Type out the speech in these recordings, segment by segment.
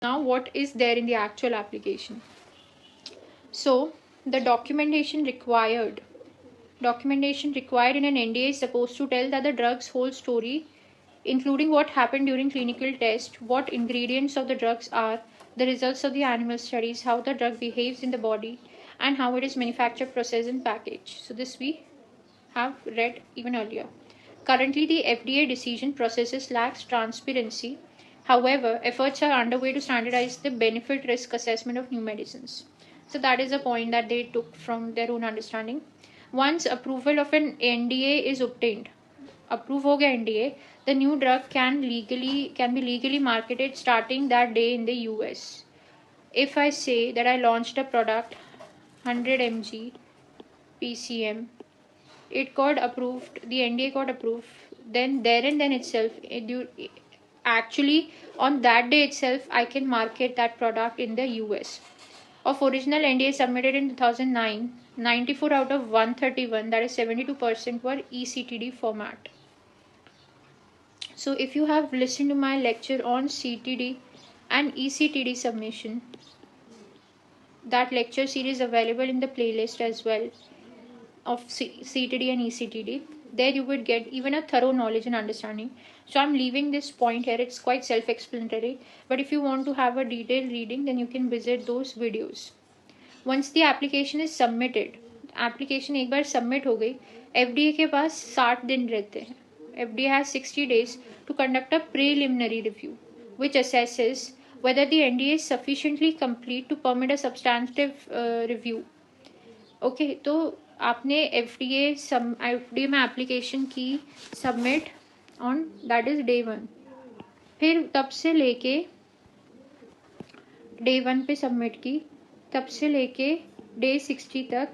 Now, what is there in the actual application? So, the documentation required in an NDA is supposed to tell that the drug's whole story, including what happened during clinical test, what ingredients of the drugs are, the results of the animal studies, how the drug behaves in the body, and how it is manufactured, processed, and packaged. So this we have read even earlier. Currently, the FDA decision processes lacks transparency. However, efforts are underway to standardize the benefit risk assessment of new medicines. So that is a point that they took from their own understanding. Once approval of an NDA is obtained, approve हो गया NDA, the new drug can be legally marketed starting that day in the US. If I say that I launched a product 100 mg PCM, it got approved, the NDA got approved, then there and then itself, actually on that day itself, I can market that product in the US. Of original NDA submitted in 2009, 94 out of 131, that is 72%, were ECTD format. So if you have listened to my lecture on CTD and ECTD submission, that lecture series available in the playlist as well of CTD and ECTD. There you would get even a thorough knowledge and understanding. So I'm leaving this point here. It's quite self-explanatory. But if you want to have a detailed reading, then you can visit those videos. Once the application is submitted, application एक बार submit हो गई, FDA के पास 60 दिन रहते हैं. FDA has 60 days to conduct a preliminary review, which assesses whether the NDA is sufficiently complete to permit a substantive review. Okay, तो आपने FDA में एप्लीकेशन की submit on that is day 1. फिर तब से लेके डे 1 पे सबमिट की, तब से लेके डे 60 तक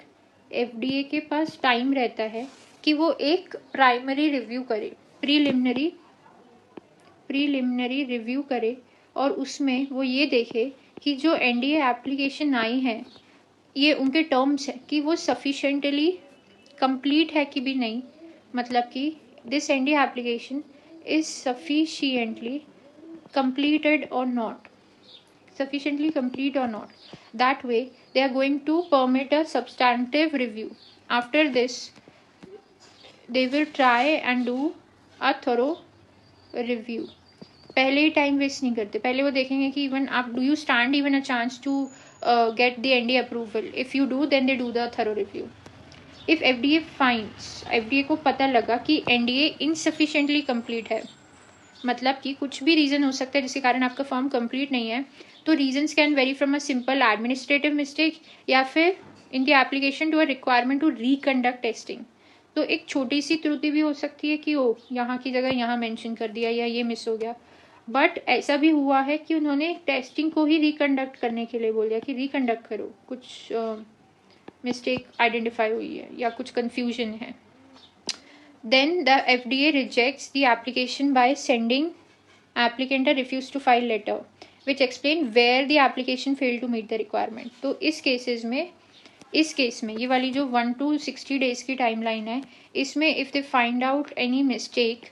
FDA के पास टाइम रहता है कि वो एक प्राइमरी रिव्यू करे, प्रीलिमिनरी रिव्यू करे, और उसमें वो ये देखे कि जो NDA एप्लीकेशन आई है ये उनके टर्म्स है कि वो सफिशेंटली कंप्लीट है कि भी नहीं, मतलब कि this NDA application is sufficiently completed or not, sufficiently complete or not. That way they are going to permit a substantive review. After this they will try and do a thorough review. पहले ही time waste नहीं करते, पहले वो देखेंगे कि even आप do you stand even a chance to get the NDA approval. If you do, then they do the thorough review. If FDA को पता लगा कि NDA insufficiently complete है, मतलब कि कुछ भी रीज़न हो सकता है जिसके कारण आपका फॉर्म कंप्लीट नहीं है, तो reasons can vary from a simple administrative mistake या फिर in the application to a requirement to reconduct testing. तो एक छोटी सी त्रुटि भी हो सकती है कि ओ यहाँ की जगह यहाँ मेंशन कर दिया या ये मिस हो गया. बट ऐसा भी हुआ है कि उन्होंने टेस्टिंग को ही रिकंडक्ट करने के लिए बोल दिया कि रिकंडक्ट करो, कुछ मिस्टेक आइडेंटिफाई हुई है या कुछ कन्फ्यूजन है. Then the FDA rejects the application by sending applicant a refuse to file letter which explain where the application fail to meet the requirement. तो इस केस में ये वाली जो 1 to 60 days की टाइमलाइन है, इसमें if they find out any mistake,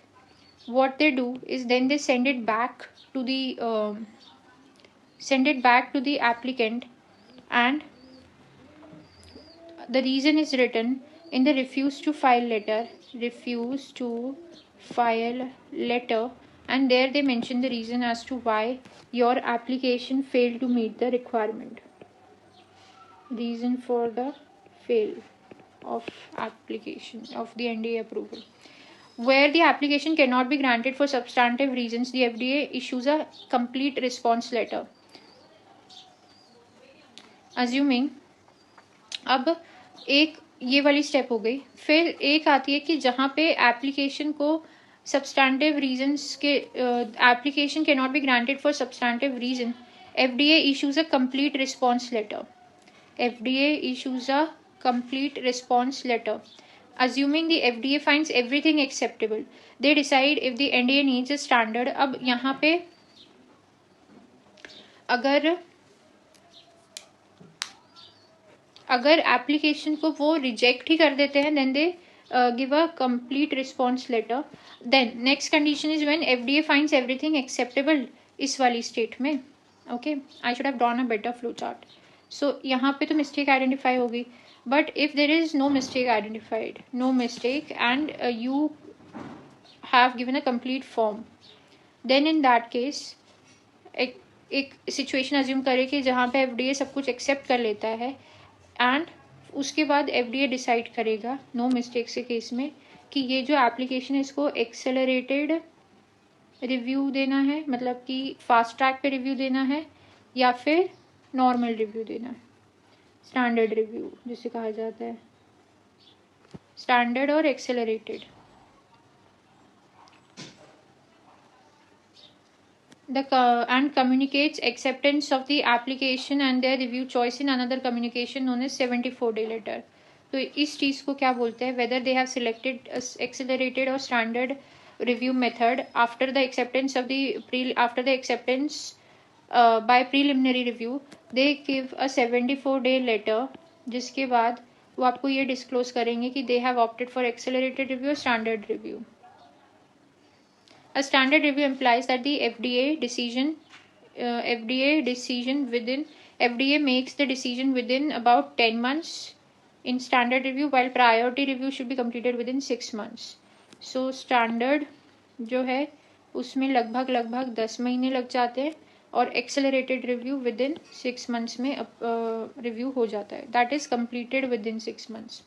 what they do is then they send it back to the applicant, and the reason is written in the refuse to file letter, and there they mention the reason as to why your application failed to meet the requirement. Reason for the fail of application of the NDA approval. Where the application cannot be granted for substantive reasons, the FDA issues a complete response letter. Assuming, अब एक ये वाली step हो गई, फिर एक आती है कि जहाँ पे एप्लीकेशन को substantive reasons के application cannot be granted for substantive reason, FDA issues a complete response letter. Assuming the FDA finds everything acceptable, they decide if the NDA needs a standard. अब यहाँ पे अगर एप्लीकेशन को वो reject ही कर देते हैं, then they give a complete response letter. Then next condition is when FDA finds everything acceptable. इस वाली स्टेट में okay, I should have drawn a better flow chart. So यहाँ पे तो मिस्टेक आइडेंटिफाई होगी, but if there is no mistake identified, no mistake, and you have given a complete form, then in that case एक situation assume करें कि जहाँ पे FDA सब कुछ एक्सेप्ट कर लेता है, एंड उसके बाद एफडीए डिसाइड करेगा नो मिस्टेक्स के केस में कि ये जो एप्लीकेशन है इसको एक्सेलरेटेड रिव्यू देना है, मतलब कि फास्ट ट्रैक पे रिव्यू देना है, या फिर नॉर्मल रिव्यू देना है, स्टैंडर्ड रिव्यू जिसे कहा जाता है, स्टैंडर्ड और accelerated. And communicates acceptance of the application and their review choice in another communication known as 74-day letter. तो इस चीज़ को क्या बोलते हैं, whether they have selected accelerated or standard review method after the acceptance of the after the acceptance by preliminary review, they give a 74-day letter, जिसके बाद वो आपको ये डिस्क्लोज करेंगे कि they have opted for accelerated review or standard review. A standard review implies that the FDA makes the decision within about 10 months in standard review, while priority review should be completed within 6 months. So standard जो है उसमें लगभग 10 महीने लग जाते हैं, और accelerated review within 6 months में review हो जाता है, that is completed within 6 months.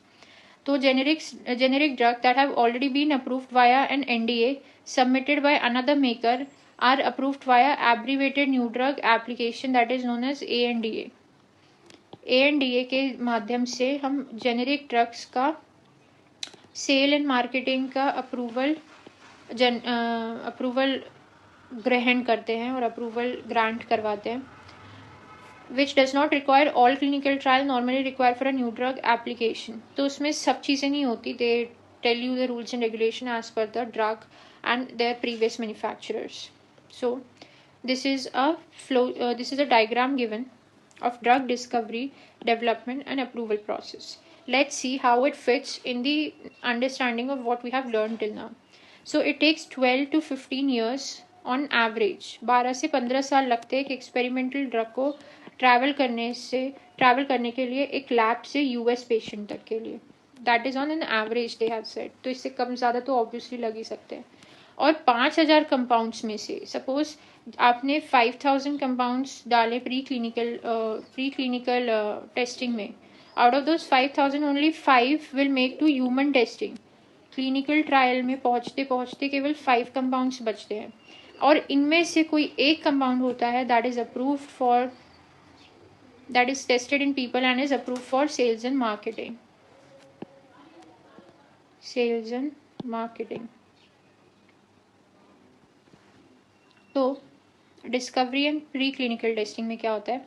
So generic drugs that have already been approved via an NDA submitted by another maker are approved via abbreviated new drug application, that is known as ANDA. ANDA के माध्यम से हम generic drugs का cell and marketing का approval ग्रहण करते हैं और अप्रूवल ग्रांट करवाते हैं, which does not require all clinical trial normally required for a new drug application. तो उसमें सब चीज़ें नहीं होती, they tell you the rules and regulation as per the drug and their previous manufacturers. So this is a diagram given of drug discovery, development and approval process. Let's see how it fits in the understanding of what we have learned till now. So it takes 12 to 15 years on average. 12 से 15 साल लगते हैं एक experimental drug को travel करने के लिए एक लैब से यूएस पेशेंट तक के लिए. That is on an average they have said. तो इससे कम ज़्यादा तो ऑब्वियसली लग ही सकते हैं. और 5000 कंपाउंड्स में से सपोज आपने 5000 कंपाउंड्स डाले प्री क्लिनिकल टेस्टिंग में. Out of those 5000 only 5 will make to human testing. Clinical trial में पहुंचते केवल 5 कंपाउंड्स बचते हैं, और इनमें से कोई एक कंपाउंड होता है that is tested in people and is approved for sales and marketing. तो discovery and pre clinical testing में क्या होता है,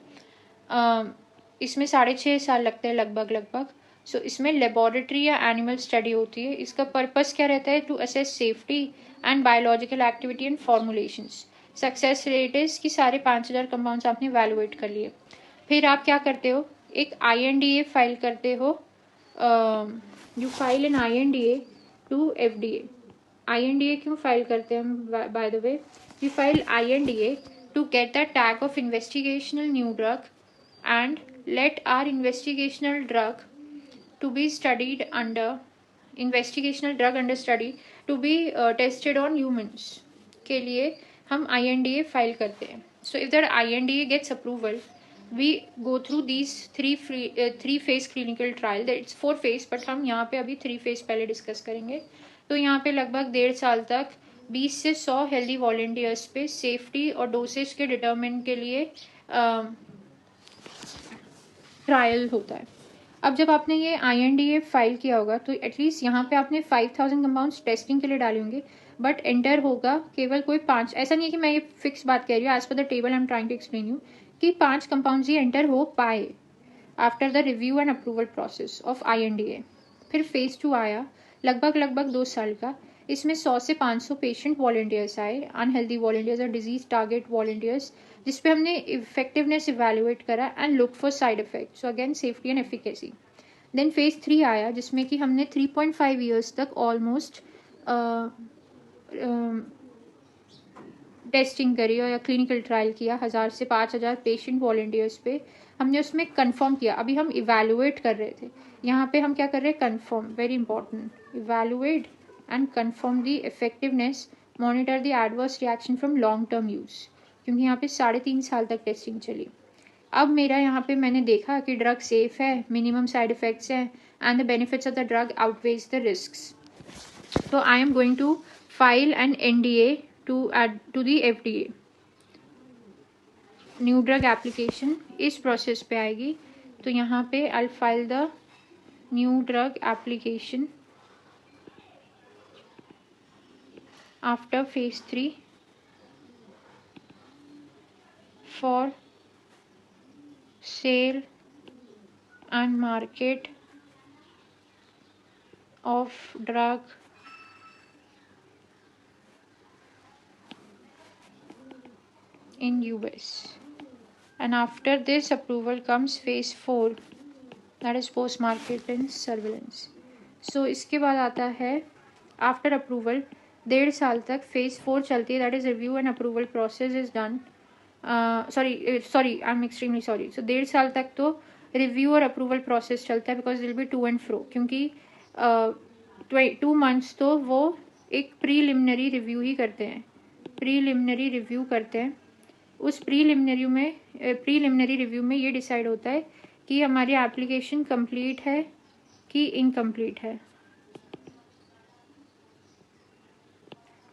इसमें 6.5 साल लगते हैं लगभग. सो इसमें लेबोरेटरी या एनिमल स्टडी होती है. इसका पर्पस क्या रहता है, to assess safety and biological activity and formulations. Success rate is कि सारे 5000 कंपाउंड्स आपने वैल्यूएट कर लिए. फिर आप क्या करते हो, एक INDA फाइल करते हो. You file an INDA to FDA. INDA क्यों फाइल करते हैं हम, by the way we file INDA to get the tag of investigational new drug and let are investigational drug to be studied under investigational drug under study to be tested on humans के लिए हम INDA file करते हैं. So if that INDA gets approval, we go through these three phase clinical trial. It's 4 phase, but हम यहाँ पे अभी 3 phase पहले डिस्कस करेंगे. तो यहाँ पे लगभग 1.5 साल तक 20 से 100 हेल्दी वॉलेंटियर्स पे सेफ्टी और डोसेज के डिटरमिन के लिए ट्रायल होता है. अब जब आपने ये INDA फाइल किया होगा तो एटलीस्ट यहाँ पे आपने 5000 कंपाउंड्स टेस्टिंग के लिए डाले होंगे, बट एंटर होगा केवल कोई 5. ऐसा नहीं है कि मैं ये फिक्स बात कह रही हूँ, as per the table I am trying to explain you कि 5 कंपाउंड्स ही एंटर हो पाए after the review and approval process of INDA. फिर फेज 2 आया लगभग 2 साल का. इसमें 100 से 500 पेशेंट वॉलेंटियर्स आए, अनहेल्दी वॉलेंटियर्स और डिजीज टारगेट वॉलेंटियर्स, जिसपे हमने इफेक्टिवनेस इवेल्युएट करा and look for side effect. So again safety and efficacy. Then phase 3 आया जिसमें कि हमने 3.5 ईयर्स तक ऑलमोस्ट टेस्टिंग करी या क्लिनिकल ट्रायल किया 1000 से 5000 पेशेंट वॉलंटियर्स पे, हमने उसमें कंफर्म किया. अभी हम इवेलुएट कर रहे थे, यहाँ पे हम क्या कर रहे हैं, confirm. Very important, evaluate and confirm the effectiveness, monitor the adverse reaction from long term use, क्योंकि यहाँ पे 3.5 साल तक टेस्टिंग चली. अब मेरा यहाँ पे मैंने देखा कि ड्रग सेफ है, मिनिमम साइड इफेक्ट्स हैं, and the benefits of the drug outweighs the risks. तो I am going to file an NDA to the FDA. New drug application इस प्रोसेस पे आएगी. तो यहाँ पे I file the new drug application after phase 3 for sale and market of drug in US. And after this approval comes phase 4, that is post market and surveillance. So इसके बाद आता है आफ्टर अप्रूवल 1.5 साल तक phase 4 चलती है, that is review and approval process is done. Sorry I am extremely sorry. So 1.5 साल तक तो रिव्यू और अप्रूवल प्रोसेस चलता है, because will be to and fro, क्योंकि 2 months तो वो एक प्रीलिमिनरी रिव्यू ही करते हैं. प्रीलिमिनरी रिव्यू करते हैं. उस प्रीलिमिनरी रिव्यू में ये डिसाइड होता है कि हमारी एप्लीकेशन कंप्लीट है कि इनकम्प्लीट है.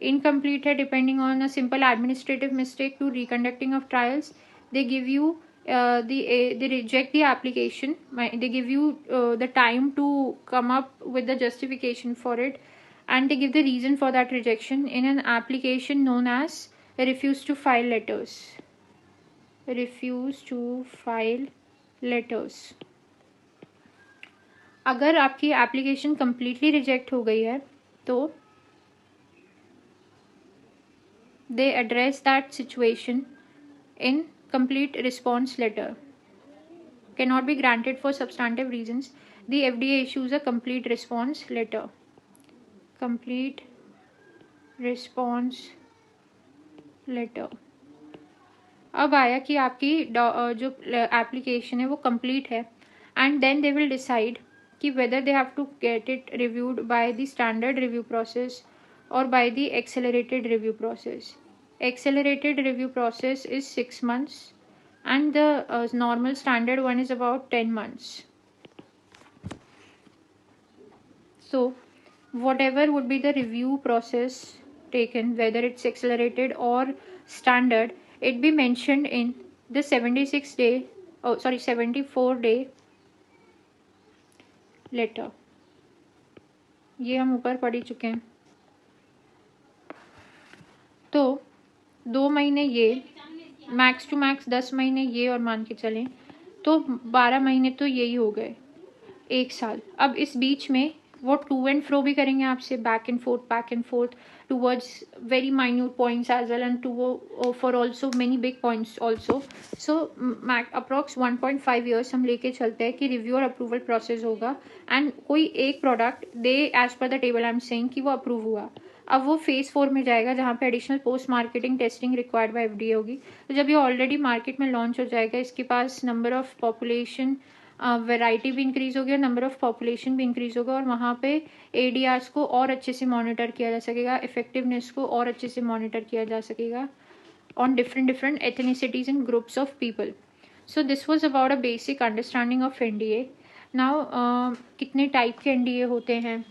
इनकम्प्लीट है depending on a simple administrative mistake to reconducting of trials. They give you they reject the application. They give you the time to come up with the justification for it, and they give the reason for that rejection in an application known as refuse to file letters. Refuse to file letters. अगर आपकी application completely reject हो गई है तो they address that situation in complete response letter. Cannot be granted for substantive reasons. The FDA issues a complete response letter. Complete response letter. अब आया कि आपकी जो एप्लीकेशन है वो कंप्लीट है, and then they will decide कि whether they have to get it reviewed by the standard review process और by the accelerated review process. Accelerated review process is 6 months, and the normal standard one is about 10 months. So whatever would be the review process taken, whether it's accelerated or standard, it be mentioned in the 74-day letter. ये हम ऊपर पढ़ ही चुके हैं. तो 2 महीने ये, max to max 10 महीने ये, और मान के चलें तो 12 महीने तो यही हो गए, 1 साल. अब इस बीच में वो टू एंड फ्रो भी करेंगे आपसे, back and forth towards very minute points as well, and to for also many big points also. So approx 1.5 years हम लेके चलते हैं कि रिव्यू और अप्रूवल प्रोसेस होगा, एंड कोई एक प्रोडक्ट दे as per the table I am saying कि वो अप्रूव हुआ. अब वो phase 4 में जाएगा जहाँ पे additional post marketing testing required by FDA होगी. तो जब ये ऑलरेडी मार्केट में लॉन्च हो जाएगा, इसके पास नंबर ऑफ पॉपुलेशन वैरायटी भी इंक्रीज होगी और नंबर ऑफ पॉपुलेशन भी इंक्रीज होगा, और वहाँ पे ADRs को और अच्छे से मॉनिटर किया जा सकेगा, इफेक्टिवनेस को और अच्छे से मॉनिटर किया जा सकेगा on different ethnicities and groups of people. So this was about a basic understanding of NDA. Now कितने टाइप के NDA होते हैं,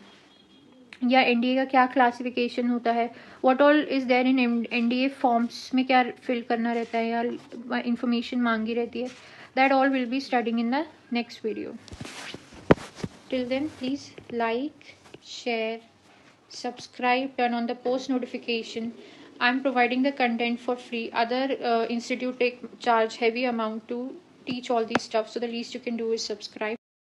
या NDA का क्या क्लासिफिकेशन होता है, what all is there in NDA forms में क्या फिल करना रहता है या इंफॉर्मेशन मांगी रहती है, that all will be studying in the next video. Till then please like, share, subscribe, turn on the post notification. I'm providing the content for free. Other institute take charge heavy amount to teach all these stuff, so the least you can do is subscribe.